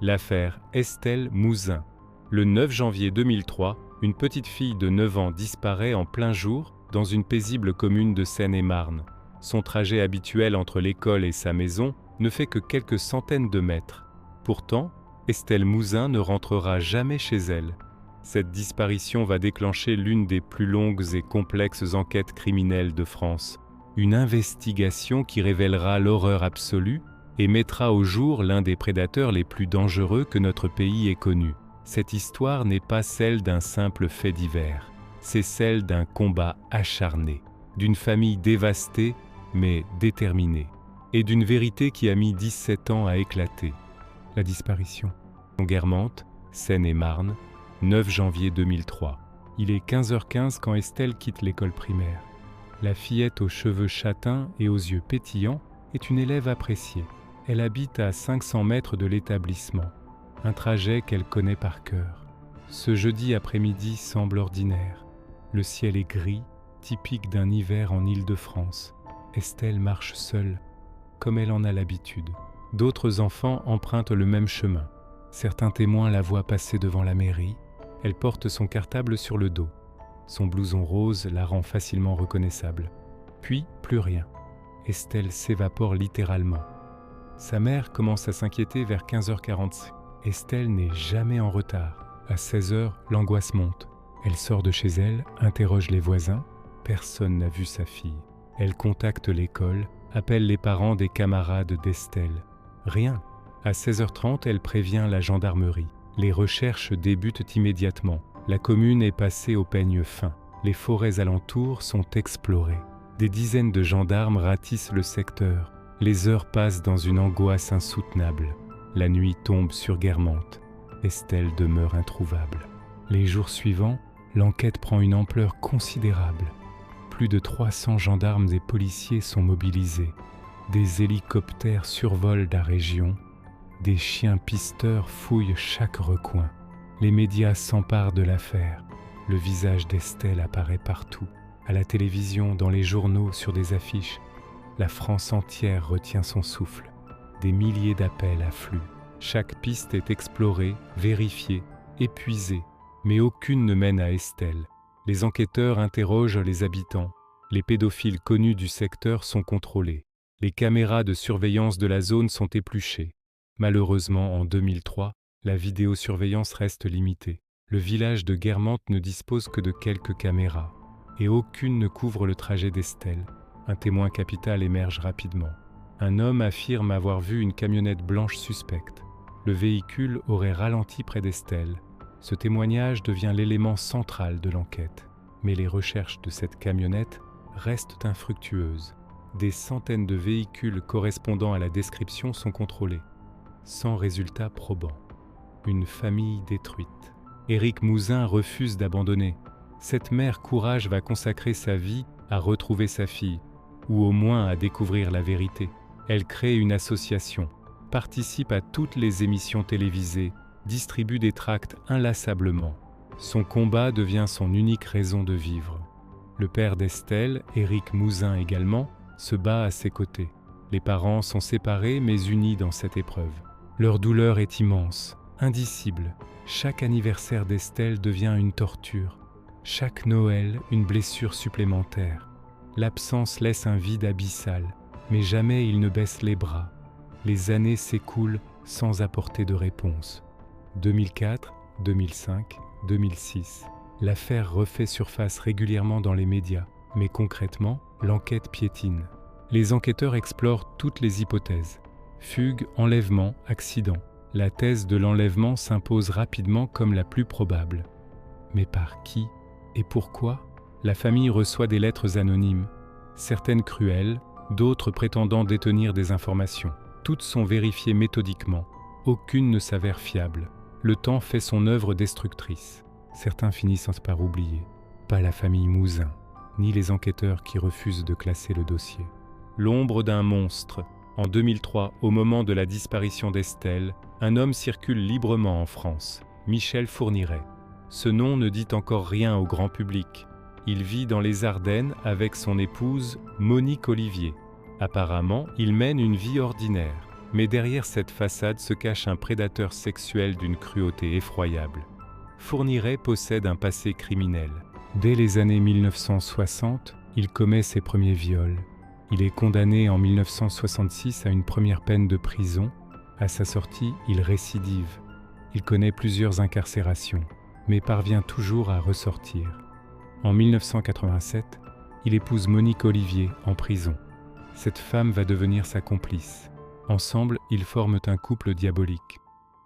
l'affaire Estelle Mouzin. Le 9 janvier 2003, une petite fille de 9 ans disparaît en plein jour dans une paisible commune de Seine-et-Marne. Son trajet habituel entre l'école et sa maison ne fait que quelques centaines de mètres. Pourtant, Estelle Mouzin ne rentrera jamais chez elle. Cette disparition va déclencher l'une des plus longues et complexes enquêtes criminelles de France. Une investigation qui révélera l'horreur absolue et mettra au jour l'un des prédateurs les plus dangereux que notre pays ait connu. Cette histoire n'est pas celle d'un simple fait divers, c'est celle d'un combat acharné, d'une famille dévastée mais déterminée, et d'une vérité qui a mis 17 ans à éclater. La disparition. Guermantes, Seine-et-Marne, 9 janvier 2003. Il est 15h15 quand Estelle quitte l'école primaire. La fillette aux cheveux châtains et aux yeux pétillants est une élève appréciée. Elle habite à 500 mètres de l'établissement, un trajet qu'elle connaît par cœur. Ce jeudi après-midi semble ordinaire. Le ciel est gris, typique d'un hiver en Île-de-France. Estelle marche seule, comme elle en a l'habitude. D'autres enfants empruntent le même chemin. Certains témoins la voient passer devant la mairie. Elle porte son cartable sur le dos. Son blouson rose la rend facilement reconnaissable. Puis, plus rien. Estelle s'évapore littéralement. Sa mère commence à s'inquiéter vers 15h45. Estelle n'est jamais en retard. À 16h, l'angoisse monte. Elle sort de chez elle, interroge les voisins. Personne n'a vu sa fille. Elle contacte l'école, appelle les parents des camarades d'Estelle. Rien. À 16h30, elle prévient la gendarmerie. Les recherches débutent immédiatement. La commune est passée au peigne fin. Les forêts alentours sont explorées. Des dizaines de gendarmes ratissent le secteur. Les heures passent dans une angoisse insoutenable. La nuit tombe sur Guermantes. Estelle demeure introuvable. Les jours suivants, l'enquête prend une ampleur considérable. Plus de 300 gendarmes et policiers sont mobilisés. Des hélicoptères survolent la région. Des chiens pisteurs fouillent chaque recoin. Les médias s'emparent de l'affaire. Le visage d'Estelle apparaît partout. À la télévision, dans les journaux, sur des affiches. La France entière retient son souffle. Des milliers d'appels affluent. Chaque piste est explorée, vérifiée, épuisée. Mais aucune ne mène à Estelle. Les enquêteurs interrogent les habitants. Les pédophiles connus du secteur sont contrôlés. Les caméras de surveillance de la zone sont épluchées. Malheureusement, en 2003, la vidéosurveillance reste limitée. Le village de Guermantes ne dispose que de quelques caméras. Et aucune ne couvre le trajet d'Estelle. Un témoin capital émerge rapidement. Un homme affirme avoir vu une camionnette blanche suspecte. Le véhicule aurait ralenti près d'Estelle. Ce témoignage devient l'élément central de l'enquête. Mais les recherches de cette camionnette restent infructueuses. Des centaines de véhicules correspondant à la description sont contrôlés, sans résultat probant. Une famille détruite. Éric Mouzin refuse d'abandonner. Cette mère courage va consacrer sa vie à retrouver sa fille, ou au moins à découvrir la vérité. Elle crée une association, participe à toutes les émissions télévisées, distribue des tracts inlassablement. Son combat devient son unique raison de vivre. Le père d'Estelle, Éric Mouzin également, se bat à ses côtés. Les parents sont séparés mais unis dans cette épreuve. Leur douleur est immense, indicible. Chaque anniversaire d'Estelle devient une torture. Chaque Noël, une blessure supplémentaire. L'absence laisse un vide abyssal, mais jamais ils ne baissent les bras. Les années s'écoulent sans apporter de réponse. 2004, 2005, 2006. L'affaire refait surface régulièrement dans les médias, mais concrètement, l'enquête piétine. Les enquêteurs explorent toutes les hypothèses. Fugue, enlèvement, accident. La thèse de l'enlèvement s'impose rapidement comme la plus probable. Mais par qui et pourquoi? La famille reçoit des lettres anonymes, certaines cruelles, d'autres prétendant détenir des informations. Toutes sont vérifiées méthodiquement. Aucune ne s'avère fiable. Le temps fait son œuvre destructrice. Certains finissent par oublier. Pas la famille Mouzin, ni les enquêteurs qui refusent de classer le dossier. L'ombre d'un monstre. En 2003, au moment de la disparition d'Estelle, un homme circule librement en France, Michel Fourniret. Ce nom ne dit encore rien au grand public. Il vit dans les Ardennes avec son épouse Monique Olivier. Apparemment, il mène une vie ordinaire. Mais derrière cette façade se cache un prédateur sexuel d'une cruauté effroyable. Fourniret possède un passé criminel. Dès les années 1960, il commet ses premiers viols. Il est condamné en 1966 à une première peine de prison. À sa sortie, il récidive. Il connaît plusieurs incarcérations, mais parvient toujours à ressortir. En 1987, il épouse Monique Olivier en prison. Cette femme va devenir sa complice. Ensemble, ils forment un couple diabolique.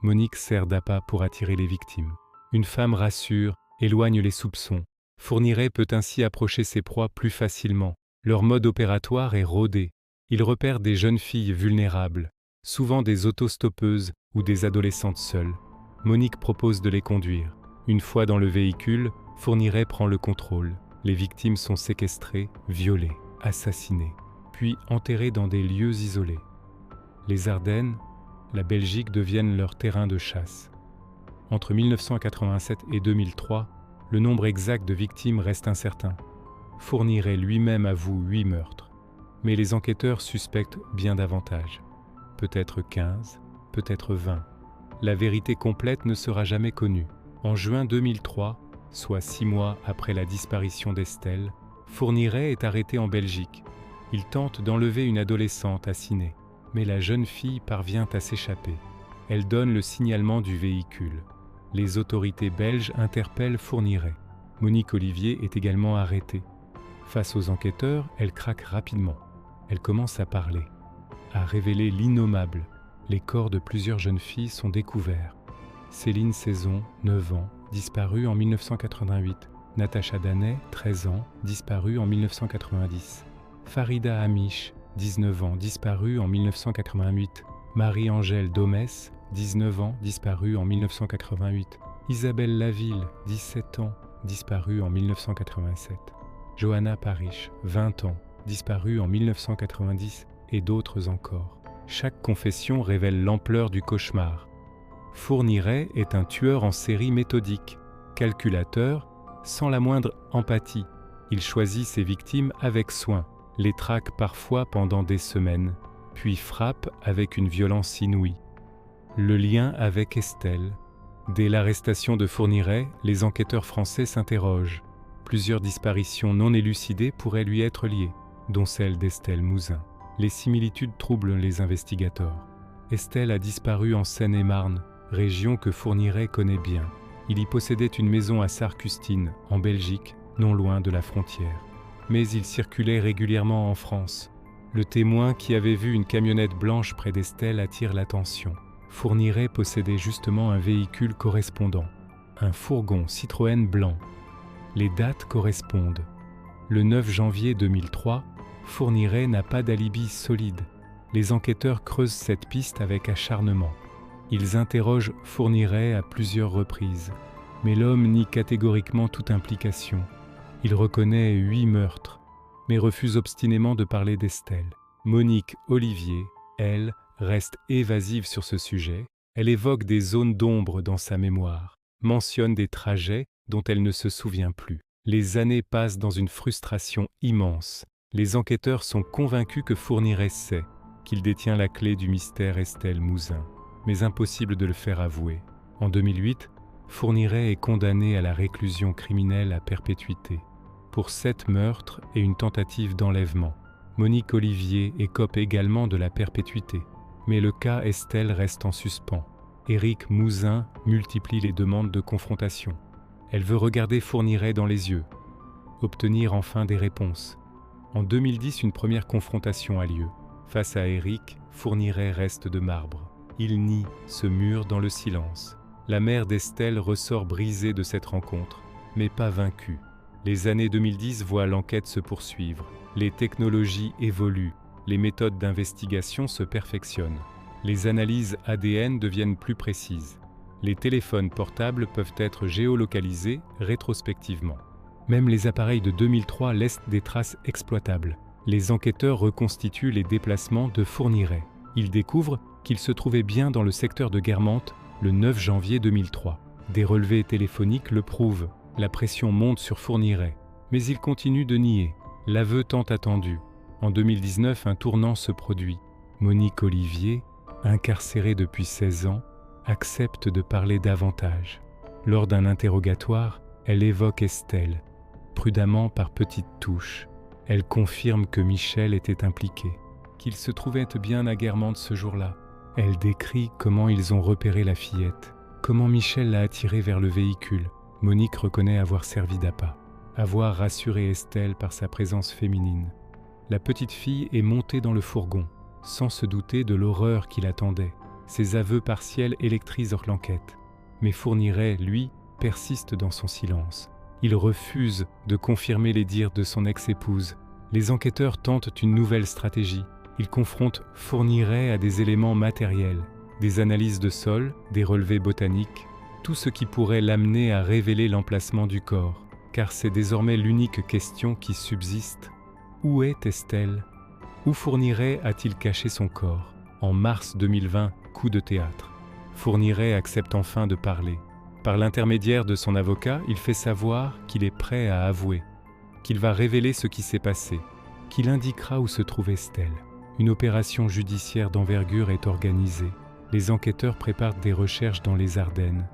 Monique sert d'appât pour attirer les victimes. Une femme rassure, éloigne les soupçons. Fourniret peut ainsi approcher ses proies plus facilement. Leur mode opératoire est rodé. Il repère des jeunes filles vulnérables, souvent des autostoppeuses ou des adolescentes seules. Monique propose de les conduire. Une fois dans le véhicule, Fourniret prend le contrôle. Les victimes sont séquestrées, violées, assassinées, puis enterrées dans des lieux isolés. Les Ardennes, la Belgique deviennent leur terrain de chasse. Entre 1987 et 2003, le nombre exact de victimes reste incertain. Fourniret lui-même avoue 8 meurtres, mais les enquêteurs suspectent bien davantage. Peut-être 15, peut-être 20. La vérité complète ne sera jamais connue. En juin 2003, soit 6 mois après la disparition d'Estelle, Fourniret est arrêté en Belgique. Il tente d'enlever une adolescente assinée, mais la jeune fille parvient à s'échapper. Elle donne le signalement du véhicule. Les autorités belges interpellent Fourniret. Monique Olivier est également arrêtée. Face aux enquêteurs, elle craque rapidement. Elle commence à parler, à révéler l'innommable. Les corps de plusieurs jeunes filles sont découverts. Céline Saison, 9 ans, disparue en 1988. Natacha Danet, 13 ans, disparue en 1990. Farida Amish, 19 ans, disparue en 1988. Marie-Angèle Domès, 19 ans, disparue en 1988. Isabelle Laville, 17 ans, disparue en 1987. Johanna Parish, 20 ans, disparue en 1990, et d'autres encore. Chaque confession révèle l'ampleur du cauchemar. Fourniret est un tueur en série méthodique, calculateur, sans la moindre empathie. Il choisit ses victimes avec soin, les traque parfois pendant des semaines, puis frappe avec une violence inouïe. Le lien avec Estelle. Dès l'arrestation de Fourniret, les enquêteurs français s'interrogent. Plusieurs disparitions non élucidées pourraient lui être liées, dont celle d'Estelle Mouzin. Les similitudes troublent les investigateurs. Estelle a disparu en Seine-et-Marne, région que Fourniret connaît bien. Il y possédait une maison à Sarcustine, en Belgique, non loin de la frontière. Mais il circulait régulièrement en France. Le témoin qui avait vu une camionnette blanche près d'Estelle attire l'attention. Fourniret possédait justement un véhicule correspondant, un fourgon Citroën blanc. Les dates correspondent. Le 9 janvier 2003, Fourniret n'a pas d'alibi solide. Les enquêteurs creusent cette piste avec acharnement. Ils interrogent Fourniret à plusieurs reprises, mais l'homme nie catégoriquement toute implication. Il reconnaît 8 meurtres, mais refuse obstinément de parler d'Estelle. Monique Olivier, elle, reste évasive sur ce sujet. Elle évoque des zones d'ombre dans sa mémoire, mentionne des trajets dont elle ne se souvient plus. Les années passent dans une frustration immense. Les enquêteurs sont convaincus que Fourniret sait qu'il détient la clé du mystère Estelle Mouzin, mais impossible de le faire avouer. En 2008, Fourniret est condamné à la réclusion criminelle à perpétuité pour 7 meurtres et une tentative d'enlèvement. Monique Olivier écope également de la perpétuité, mais le cas Estelle reste en suspens. Éric Mouzin multiplie les demandes de confrontation. Elle veut regarder Fourniret dans les yeux, obtenir enfin des réponses. En 2010, une première confrontation a lieu. Face à Éric, Fourniret reste de marbre. Il nie, se mure dans le silence. La mère d'Estelle ressort brisée de cette rencontre, mais pas vaincue. Les années 2010 voient l'enquête se poursuivre. Les technologies évoluent, les méthodes d'investigation se perfectionnent. Les analyses ADN deviennent plus précises. Les téléphones portables peuvent être géolocalisés rétrospectivement. Même les appareils de 2003 laissent des traces exploitables. Les enquêteurs reconstituent les déplacements de Fourniret. Ils découvrent qu'il se trouvait bien dans le secteur de Guermantes le 9 janvier 2003. Des relevés téléphoniques le prouvent. La pression monte sur Fourniret, mais il continue de nier. L'aveu tant attendu. En 2019, un tournant se produit. Monique Olivier, incarcérée depuis 16 ans, accepte de parler davantage. Lors d'un interrogatoire, elle évoque Estelle, prudemment par petites touches. Elle confirme que Michel était impliqué, qu'il se trouvait bien à Guermantes ce jour-là. Elle décrit comment ils ont repéré la fillette, comment Michel l'a attirée vers le véhicule. Monique reconnaît avoir servi d'appât, avoir rassuré Estelle par sa présence féminine. La petite fille est montée dans le fourgon, sans se douter de l'horreur qui l'attendait. Ses aveux partiels électrisent l'enquête. Mais Fourniret, lui, persiste dans son silence. Il refuse de confirmer les dires de son ex-épouse. Les enquêteurs tentent une nouvelle stratégie. Ils confrontent Fourniret à des éléments matériels, des analyses de sol, des relevés botaniques, tout ce qui pourrait l'amener à révéler l'emplacement du corps. Car c'est désormais l'unique question qui subsiste. Où est Estelle ? Où Fourniret a-t-il caché son corps ? En mars 2020, coup de théâtre. Fourniret accepte enfin de parler. Par l'intermédiaire de son avocat, il fait savoir qu'il est prêt à avouer, qu'il va révéler ce qui s'est passé, qu'il indiquera où se trouve Estelle. Une opération judiciaire d'envergure est organisée. Les enquêteurs préparent des recherches dans les Ardennes.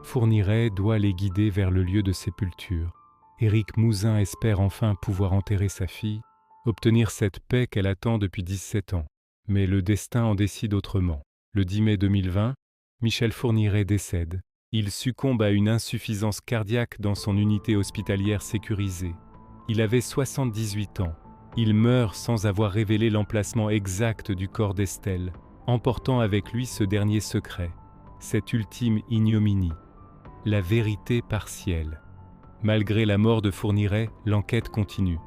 Fourniret doit les guider vers le lieu de sépulture. Éric Mouzin espère enfin pouvoir enterrer sa fille, obtenir cette paix qu'elle attend depuis 17 ans. Mais le destin en décide autrement. Le 10 mai 2020, Michel Fourniret décède. Il succombe à une insuffisance cardiaque dans son unité hospitalière sécurisée. Il avait 78 ans. Il meurt sans avoir révélé l'emplacement exact du corps d'Estelle, emportant avec lui ce dernier secret, cette ultime ignominie, la vérité partielle. Malgré la mort de Fourniret, l'enquête continue.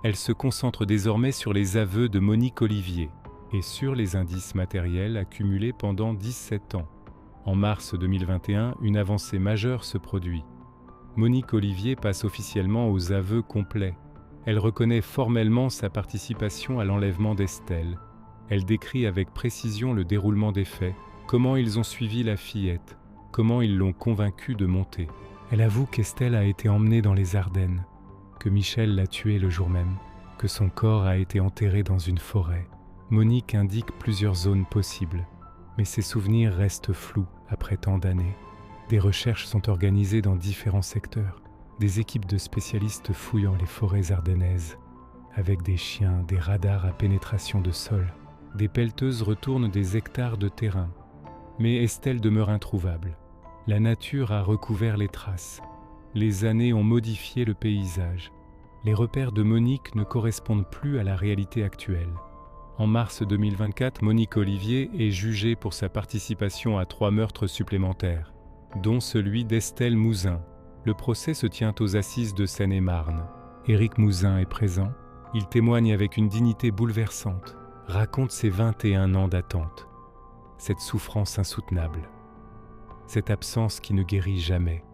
Elle se concentre désormais sur les aveux de Monique Olivier et sur les indices matériels accumulés pendant 17 ans. En mars 2021, une avancée majeure se produit. Monique Olivier passe officiellement aux aveux complets. Elle reconnaît formellement sa participation à l'enlèvement d'Estelle. Elle décrit avec précision le déroulement des faits, comment ils ont suivi la fillette, comment ils l'ont convaincue de monter. Elle avoue qu'Estelle a été emmenée dans les Ardennes, que Michel l'a tuée le jour même, que son corps a été enterré dans une forêt. Monique indique plusieurs zones possibles, mais ses souvenirs restent flous après tant d'années. Des recherches sont organisées dans différents secteurs. Des équipes de spécialistes fouillent les forêts ardennaises, avec des chiens, des radars à pénétration de sol. Des pelleteuses retournent des hectares de terrain. Mais Estelle demeure introuvable. La nature a recouvert les traces. Les années ont modifié le paysage. Les repères de Monique ne correspondent plus à la réalité actuelle. En mars 2024, Monique Olivier est jugée pour sa participation à 3 meurtres supplémentaires, dont celui d'Estelle Mouzin. Le procès se tient aux assises de Seine-et-Marne. Éric Mouzin est présent. Il témoigne avec une dignité bouleversante, raconte ses 21 ans d'attente, cette souffrance insoutenable, cette absence qui ne guérit jamais.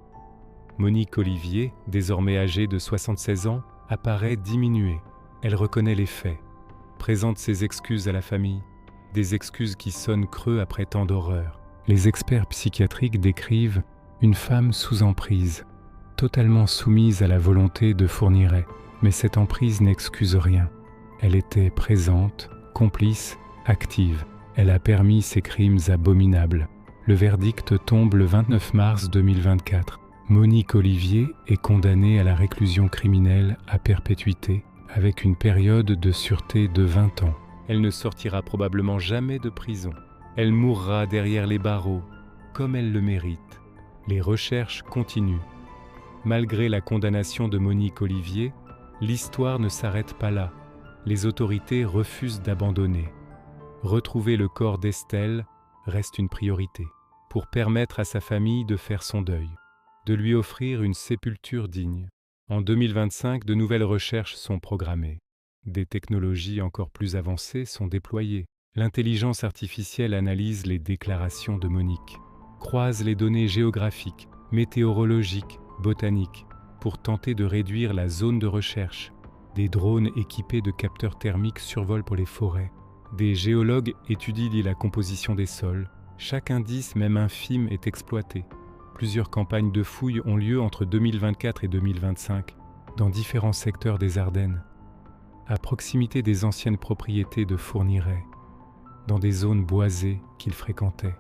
Monique Olivier, désormais âgée de 76 ans, apparaît diminuée. Elle reconnaît les faits, présente ses excuses à la famille, des excuses qui sonnent creux après tant d'horreur. Les experts psychiatriques décrivent une femme sous emprise, totalement soumise à la volonté de Fourniret. Mais cette emprise n'excuse rien. Elle était présente, complice, active. Elle a permis ces crimes abominables. Le verdict tombe le 29 mars 2024. Monique Olivier est condamnée à la réclusion criminelle à perpétuité, avec une période de sûreté de 20 ans. Elle ne sortira probablement jamais de prison. Elle mourra derrière les barreaux, comme elle le mérite. Les recherches continuent. Malgré la condamnation de Monique Olivier, l'histoire ne s'arrête pas là. Les autorités refusent d'abandonner. Retrouver le corps d'Estelle reste une priorité, pour permettre à sa famille de faire son deuil, de lui offrir une sépulture digne. En 2025, de nouvelles recherches sont programmées. Des technologies encore plus avancées sont déployées. L'intelligence artificielle analyse les déclarations de Monique, croise les données géographiques, météorologiques, botaniques, pour tenter de réduire la zone de recherche. Des drones équipés de capteurs thermiques survolent pour les forêts. Des géologues étudient la composition des sols. Chaque indice, même infime, est exploité. Plusieurs campagnes de fouilles ont lieu entre 2024 et 2025, dans différents secteurs des Ardennes, à proximité des anciennes propriétés de Fourniret. dans des zones boisées qu'il fréquentait.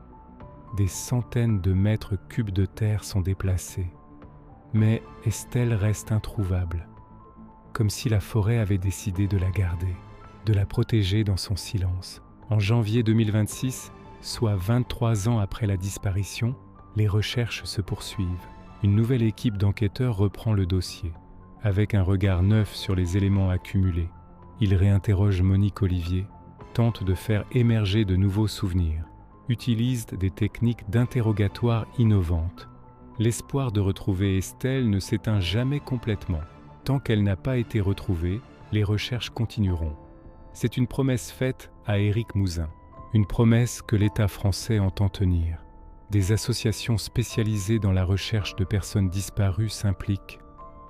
Des centaines de mètres cubes de terre sont déplacés. Mais Estelle reste introuvable, comme si la forêt avait décidé de la garder, de la protéger dans son silence. En janvier 2026, soit 23 ans après la disparition, les recherches se poursuivent. Une nouvelle équipe d'enquêteurs reprend le dossier. Avec un regard neuf sur les éléments accumulés, il réinterroge Monique Olivier, tente de faire émerger de nouveaux souvenirs, utilise des techniques d'interrogatoire innovantes. L'espoir de retrouver Estelle ne s'éteint jamais complètement. Tant qu'elle n'a pas été retrouvée, les recherches continueront. C'est une promesse faite à Éric Mouzin, une promesse que l'État français entend tenir. Des associations spécialisées dans la recherche de personnes disparues s'impliquent.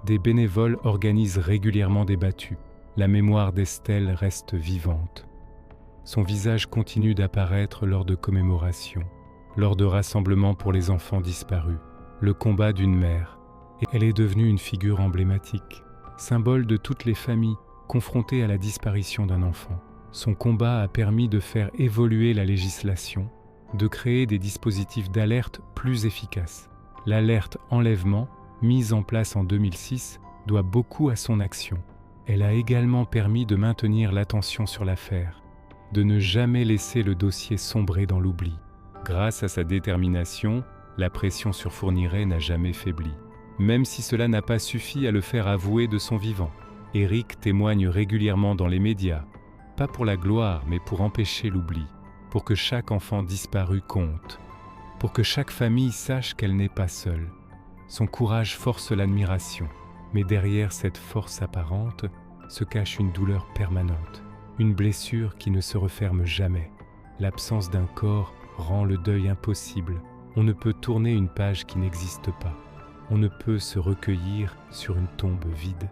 Des bénévoles organisent régulièrement des battues. La mémoire d'Estelle reste vivante. Son visage continue d'apparaître lors de commémorations, lors de rassemblements pour les enfants disparus. Le combat d'une mère, et elle est devenue une figure emblématique, symbole de toutes les familles confrontées à la disparition d'un enfant. Son combat a permis de faire évoluer la législation, de créer des dispositifs d'alerte plus efficaces. L'alerte enlèvement, mise en place en 2006, doit beaucoup à son action. Elle a également permis de maintenir l'attention sur l'affaire, de ne jamais laisser le dossier sombrer dans l'oubli. Grâce à sa détermination, la pression sur Fourniret n'a jamais faibli. Même si cela n'a pas suffi à le faire avouer de son vivant, Éric témoigne régulièrement dans les médias, pas pour la gloire, mais pour empêcher l'oubli, pour que chaque enfant disparu compte, pour que chaque famille sache qu'elle n'est pas seule. Son courage force l'admiration, mais derrière cette force apparente se cache une douleur permanente, une blessure qui ne se referme jamais. L'absence d'un corps rend le deuil impossible. On ne peut tourner une page qui n'existe pas. On ne peut se recueillir sur une tombe vide.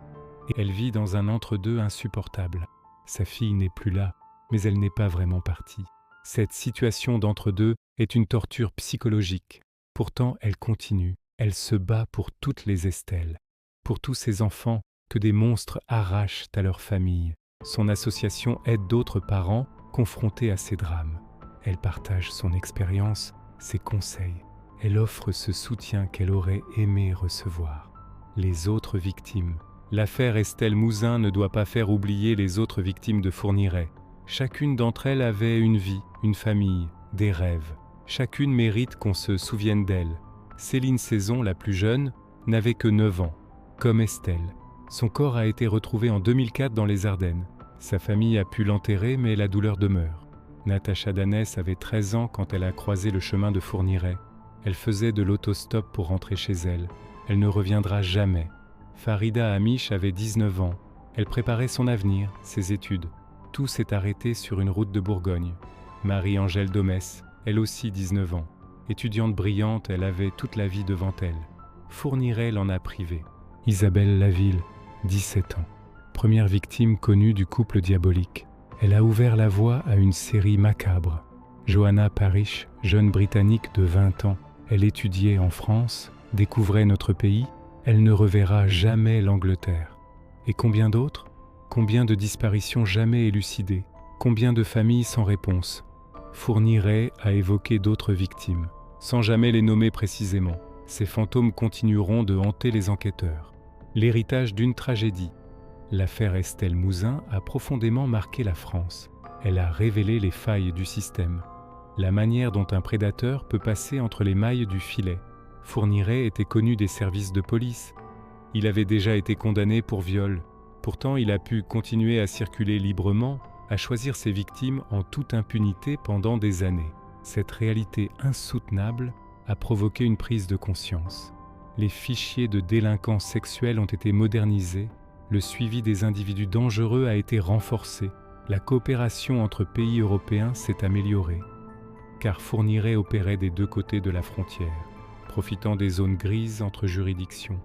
Et elle vit dans un entre-deux insupportable. Sa fille n'est plus là, mais elle n'est pas vraiment partie. Cette situation d'entre-deux est une torture psychologique. Pourtant, elle continue. Elle se bat pour toutes les Estelles, pour tous ces enfants que des monstres arrachent à leur famille. Son association aide d'autres parents confrontés à ces drames. Elle partage son expérience, ses conseils. Elle offre ce soutien qu'elle aurait aimé recevoir. Les autres victimes. L'affaire Estelle Mouzin ne doit pas faire oublier les autres victimes de Fourniret. Chacune d'entre elles avait une vie, une famille, des rêves. Chacune mérite qu'on se souvienne d'elle. Céline Saison, la plus jeune, n'avait que 9 ans, comme Estelle. Son corps a été retrouvé en 2004 dans les Ardennes. Sa famille a pu l'enterrer, mais la douleur demeure. Natacha Danès avait 13 ans quand elle a croisé le chemin de Fourniret. Elle faisait de l'autostop pour rentrer chez elle. Elle ne reviendra jamais. Farida Amish avait 19 ans. Elle préparait son avenir, ses études. Tout s'est arrêté sur une route de Bourgogne. Marie-Angèle Domès, elle aussi 19 ans. Étudiante brillante, elle avait toute la vie devant elle. Fourniret l'en a privée. Isabelle Laville, 17 ans. Première victime connue du couple diabolique. Elle a ouvert la voie à une série macabre. Johanna Parish, jeune Britannique de 20 ans, elle étudiait en France, découvrait notre pays, elle ne reverra jamais l'Angleterre. Et combien d'autres? Combien de disparitions jamais élucidées? Combien de familles sans réponse? Fourniret a évoqué d'autres victimes, sans jamais les nommer précisément. Ces fantômes continueront de hanter les enquêteurs. L'héritage d'une tragédie. L'affaire Estelle Mouzin a profondément marqué la France. Elle a révélé les failles du système, la manière dont un prédateur peut passer entre les mailles du filet. Fourniret était connu des services de police. Il avait déjà été condamné pour viol. Pourtant, il a pu continuer à circuler librement, à choisir ses victimes en toute impunité pendant des années. Cette réalité insoutenable a provoqué une prise de conscience. Les fichiers de délinquants sexuels ont été modernisés, le suivi des individus dangereux a été renforcé, la coopération entre pays européens s'est améliorée, car Fourniret opérait des deux côtés de la frontière, profitant des zones grises entre juridictions.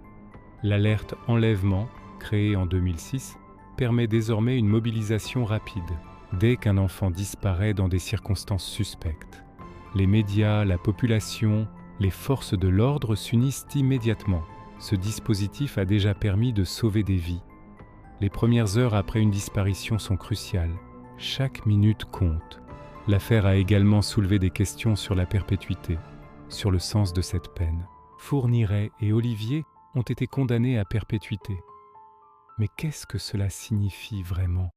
L'alerte enlèvement, créée en 2006, permet désormais une mobilisation rapide, dès qu'un enfant disparaît dans des circonstances suspectes. Les médias, la population, les forces de l'ordre s'unissent immédiatement. Ce dispositif a déjà permis de sauver des vies. Les premières heures après une disparition sont cruciales. Chaque minute compte. L'affaire a également soulevé des questions sur la perpétuité, sur le sens de cette peine. Fourniret et Olivier ont été condamnés à perpétuité. Mais qu'est-ce que cela signifie vraiment?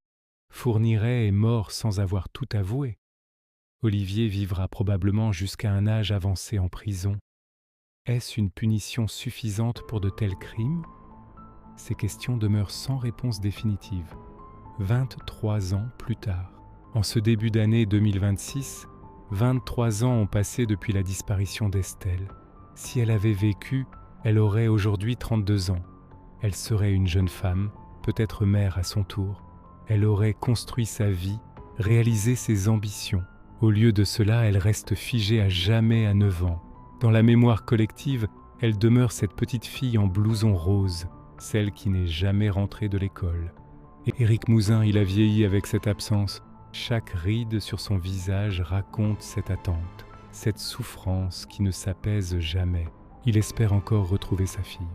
Fourniret est mort sans avoir tout avoué. Olivier vivra probablement jusqu'à un âge avancé en prison. Est-ce une punition suffisante pour de tels crimes? Ces questions demeurent sans réponse définitive. 23 ans plus tard. En ce début d'année 2026, 23 ans ont passé depuis la disparition d'Estelle. Si elle avait vécu, elle aurait aujourd'hui 32 ans. Elle serait une jeune femme, peut-être mère à son tour. Elle aurait construit sa vie, réalisé ses ambitions. Au lieu de cela, elle reste figée à jamais à 9 ans. Dans la mémoire collective, elle demeure cette petite fille en blouson rose, celle qui n'est jamais rentrée de l'école. Et Éric Mouzin, il a vieilli avec cette absence. Chaque ride sur son visage raconte cette attente, cette souffrance qui ne s'apaise jamais. Il espère encore retrouver sa fille,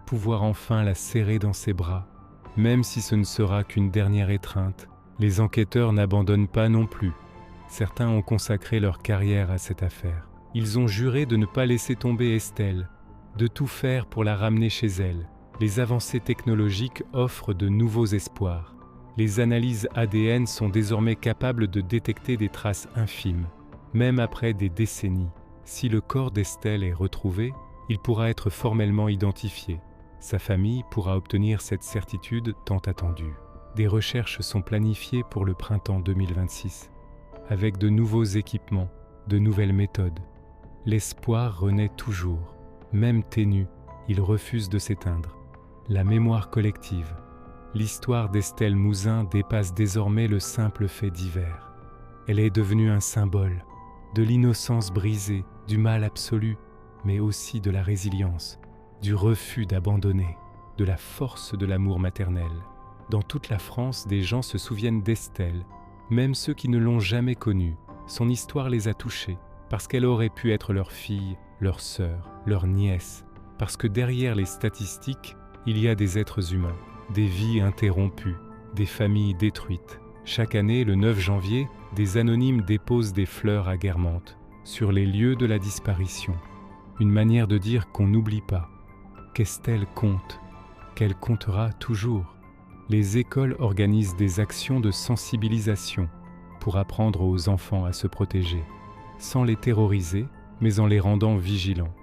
pouvoir enfin la serrer dans ses bras. Même si ce ne sera qu'une dernière étreinte, les enquêteurs n'abandonnent pas non plus. Certains ont consacré leur carrière à cette affaire. Ils ont juré de ne pas laisser tomber Estelle, de tout faire pour la ramener chez elle. Les avancées technologiques offrent de nouveaux espoirs. Les analyses ADN sont désormais capables de détecter des traces infimes, même après des décennies. Si le corps d'Estelle est retrouvé, il pourra être formellement identifié. Sa famille pourra obtenir cette certitude tant attendue. Des recherches sont planifiées pour le printemps 2026, avec de nouveaux équipements, de nouvelles méthodes. L'espoir renaît toujours, même ténu, il refuse de s'éteindre. La mémoire collective. L'histoire d'Estelle Mouzin dépasse désormais le simple fait divers. Elle est devenue un symbole de l'innocence brisée, du mal absolu, mais aussi de la résilience, du refus d'abandonner, de la force de l'amour maternel. Dans toute la France, des gens se souviennent d'Estelle, même ceux qui ne l'ont jamais connue. Son histoire les a touchés, parce qu'elle aurait pu être leur fille, leur sœur, leur nièce, parce que derrière les statistiques, il y a des êtres humains. Des vies interrompues, des familles détruites. Chaque année, le 9 janvier, des anonymes déposent des fleurs à Guermantes, sur les lieux de la disparition. Une manière de dire qu'on n'oublie pas, qu'Estelle compte, qu'elle comptera toujours. Les écoles organisent des actions de sensibilisation pour apprendre aux enfants à se protéger, sans les terroriser, mais en les rendant vigilants.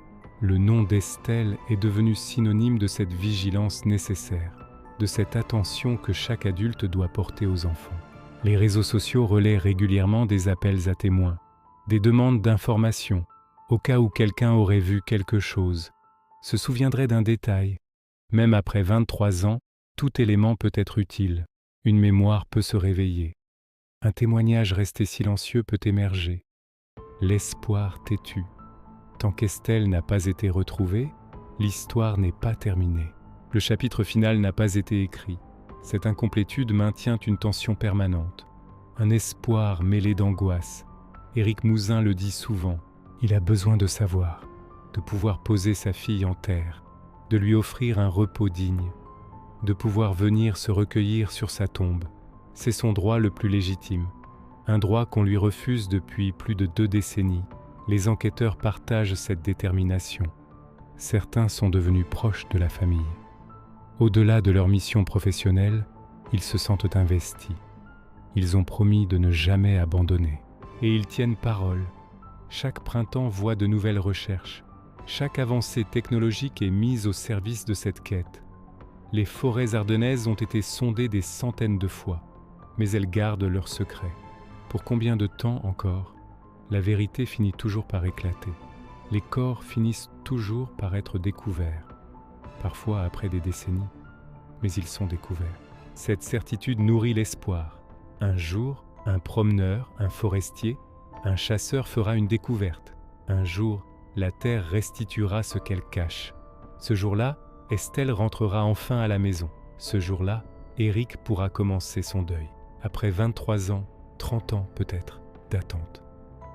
Le nom d'Estelle est devenu synonyme de cette vigilance nécessaire, de cette attention que chaque adulte doit porter aux enfants. Les réseaux sociaux relaient régulièrement des appels à témoins, des demandes d'informations, au cas où quelqu'un aurait vu quelque chose, se souviendrait d'un détail. Même après 23 ans, tout élément peut être utile, une mémoire peut se réveiller. Un témoignage resté silencieux peut émerger. L'espoir têtu. Tant qu'Estelle n'a pas été retrouvée, l'histoire n'est pas terminée. Le chapitre final n'a pas été écrit. Cette incomplétude maintient une tension permanente, un espoir mêlé d'angoisse. Éric Mouzin le dit souvent, il a besoin de savoir, de pouvoir poser sa fille en terre, de lui offrir un repos digne, de pouvoir venir se recueillir sur sa tombe. C'est son droit le plus légitime, un droit qu'on lui refuse depuis plus de 2 décennies. Les enquêteurs partagent cette détermination. Certains sont devenus proches de la famille. Au-delà de leur mission professionnelle, ils se sentent investis. Ils ont promis de ne jamais abandonner. Et ils tiennent parole. Chaque printemps voit de nouvelles recherches. Chaque avancée technologique est mise au service de cette quête. Les forêts ardennaises ont été sondées des centaines de fois, mais elles gardent leur secret. Pour combien de temps encore? La vérité finit toujours par éclater. Les corps finissent toujours par être découverts. Parfois après des décennies, mais ils sont découverts. Cette certitude nourrit l'espoir. Un jour, un promeneur, un forestier, un chasseur fera une découverte. Un jour, la terre restituera ce qu'elle cache. Ce jour-là, Estelle rentrera enfin à la maison. Ce jour-là, Éric pourra commencer son deuil. Après 23 ans, 30 ans peut-être, d'attente.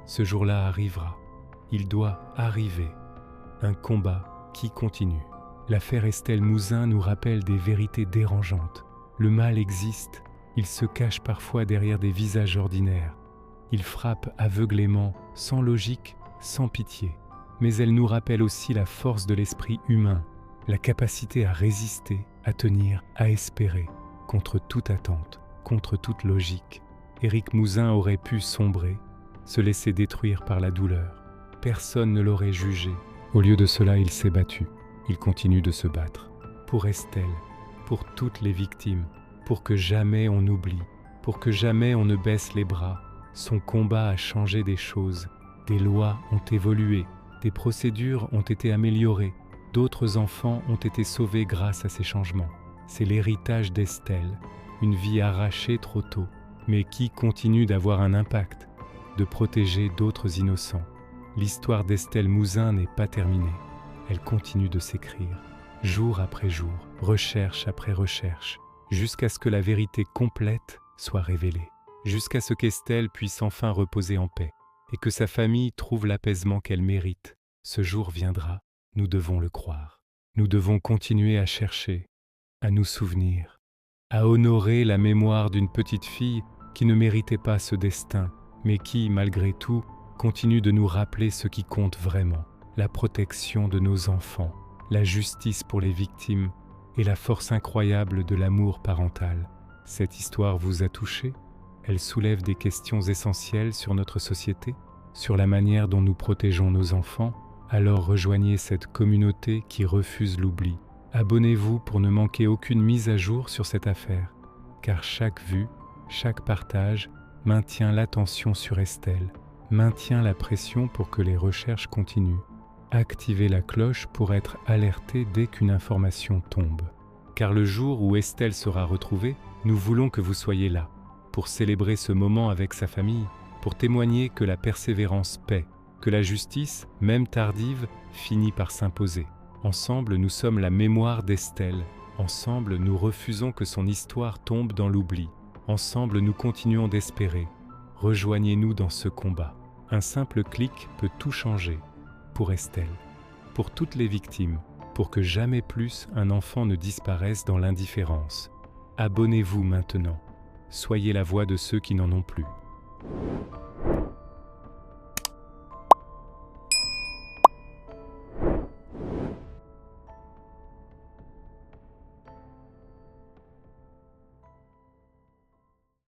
Ce jour-là arrivera. Il doit arriver. Un combat qui continue. L'affaire Estelle Mouzin nous rappelle des vérités dérangeantes. Le mal existe, il se cache parfois derrière des visages ordinaires. Il frappe aveuglément, sans logique, sans pitié. Mais elle nous rappelle aussi la force de l'esprit humain, la capacité à résister, à tenir, à espérer, contre toute attente, contre toute logique. Éric Mouzin aurait pu sombrer, se laisser détruire par la douleur. Personne ne l'aurait jugé. Au lieu de cela, il s'est battu. Il continue de se battre. Pour Estelle, pour toutes les victimes, pour que jamais on oublie, pour que jamais on ne baisse les bras. Son combat a changé des choses. Des lois ont évolué, des procédures ont été améliorées, d'autres enfants ont été sauvés grâce à ces changements. C'est l'héritage d'Estelle, une vie arrachée trop tôt, mais qui continue d'avoir un impact, de protéger d'autres innocents. L'histoire d'Estelle Mouzin n'est pas terminée. Elle continue de s'écrire, jour après jour, recherche après recherche, jusqu'à ce que la vérité complète soit révélée, jusqu'à ce qu'Estelle puisse enfin reposer en paix et que sa famille trouve l'apaisement qu'elle mérite. Ce jour viendra, nous devons le croire. Nous devons continuer à chercher, à nous souvenir, à honorer la mémoire d'une petite fille qui ne méritait pas ce destin, mais qui, malgré tout, continue de nous rappeler ce qui compte vraiment, la protection de nos enfants, la justice pour les victimes et la force incroyable de l'amour parental. Cette histoire vous a touché ? Elle soulève des questions essentielles sur notre société, sur la manière dont nous protégeons nos enfants. Alors rejoignez cette communauté qui refuse l'oubli. Abonnez-vous pour ne manquer aucune mise à jour sur cette affaire, car chaque vue, chaque partage maintient l'attention sur Estelle, maintient la pression pour que les recherches continuent. Activez la cloche pour être alerté dès qu'une information tombe. Car le jour où Estelle sera retrouvée, nous voulons que vous soyez là, pour célébrer ce moment avec sa famille, pour témoigner que la persévérance paie, que la justice, même tardive, finit par s'imposer. Ensemble, nous sommes la mémoire d'Estelle. Ensemble, nous refusons que son histoire tombe dans l'oubli. Ensemble, nous continuons d'espérer. Rejoignez-nous dans ce combat. Un simple clic peut tout changer. Pour Estelle, pour toutes les victimes, pour que jamais plus un enfant ne disparaisse dans l'indifférence. Abonnez-vous maintenant. Soyez la voix de ceux qui n'en ont plus.